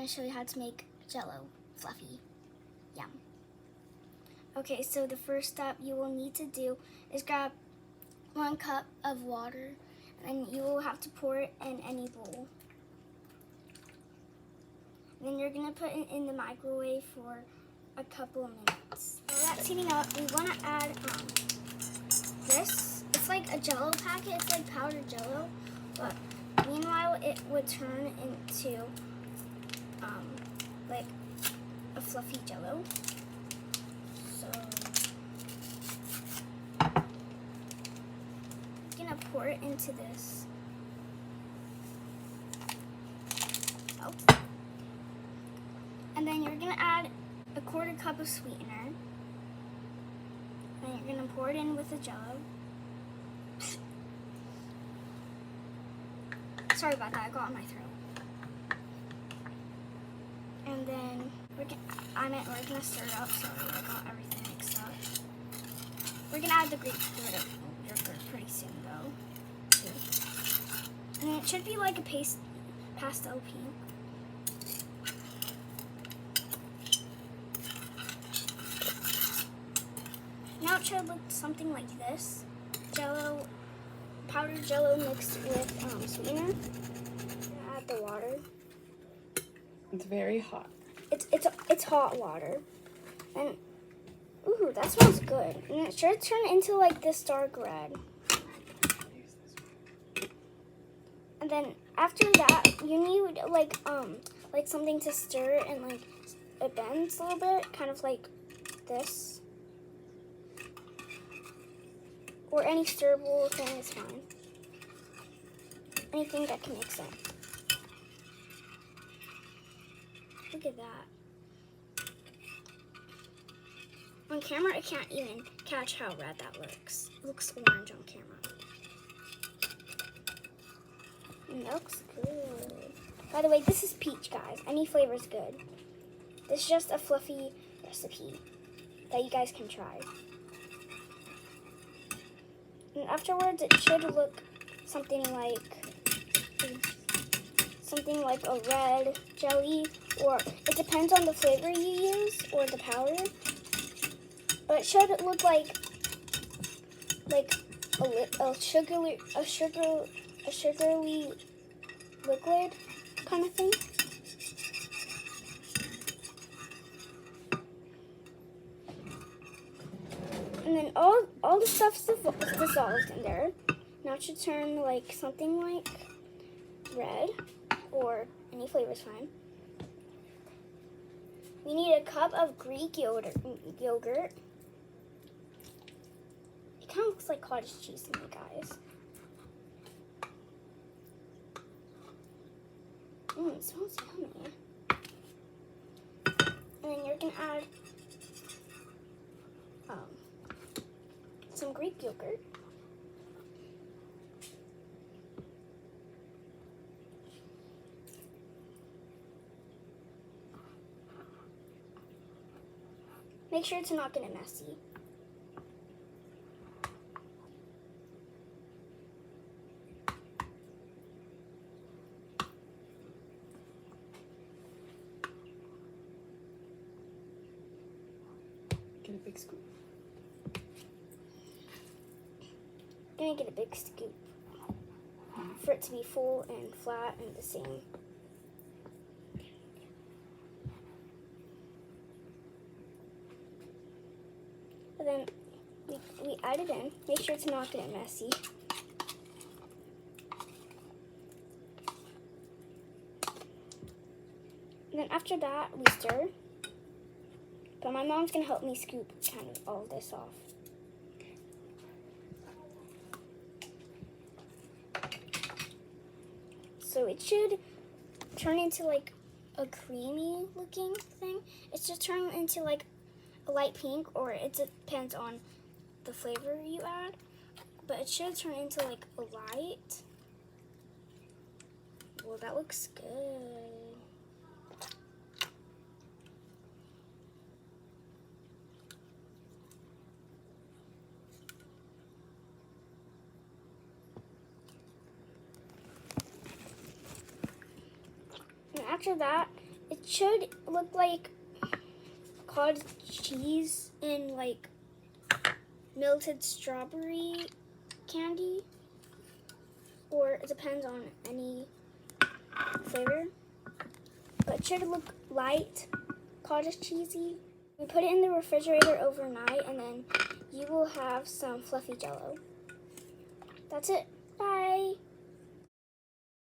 going to show you how to make Jell-o fluffy. Yum. Okay, so the first step you will need to do is grab 1 cup of water, and you will have to pour it in any bowl. Then you're going to put it in the microwave for a couple of minutes. While that's heating up, we want to add this. It's like a Jell-o packet. It's like powdered Jell-o, but meanwhile it would turn into like a fluffy Jell-o. So I'm gonna pour it into this. Oh. And then you're gonna add a 1/4 cup of sweetener. And you're gonna pour it in with the Jell-o. Sorry about that, I got on my throat. And then we're gonna stir it up. Sorry, I got everything mixed up. We're gonna add the Greek yogurt pretty soon though. And it should be like a pastel pink. Now it should look something like this. Jell-o, powdered Jell-o mixed with sweetener. Add the water. It's very hot. It's hot water, and ooh, that smells good. And it should turn into like this dark red. And then after that, you need like something to stir and like it bends a little bit, kind of like this. Or any stirrable thing is fine. Anything that can mix it. Look at that. On camera, I can't even catch how red that looks. It looks orange on camera. That looks good. By the way, this is peach, guys. Any flavor is good. This is just a fluffy recipe that you guys can try. And afterwards, it should look something like a red jelly, or it depends on the flavor you use or the powder. But it should look like a sugary liquid kind of thing. And then all the stuff's dissolved in there. Now it should turn like something like red, or any flavor is fine. We need a cup of Greek yogurt. It kind of looks like cottage cheese to me, guys. It smells yummy. And then you're gonna add some Greek yogurt. Make sure to not get it messy. Get a big scoop. I'm gonna get a big scoop for it to be full and flat and the same. And then we add it in. Make sure to not get it messy. And then after that, we stir. But my mom's gonna help me scoop kind of all of this off. So it should turn into like a creamy looking thing. It should turn into like a light pink, or it depends on the flavor you add. But it should turn into like a light. Well, that looks good. And after that, it should look like cottage cheese and like melted strawberry candy, or it depends on any flavor. But it should look light, cottage cheesy. We put it in the refrigerator overnight, and then you will have some fluffy Jell-o. That's it. Bye.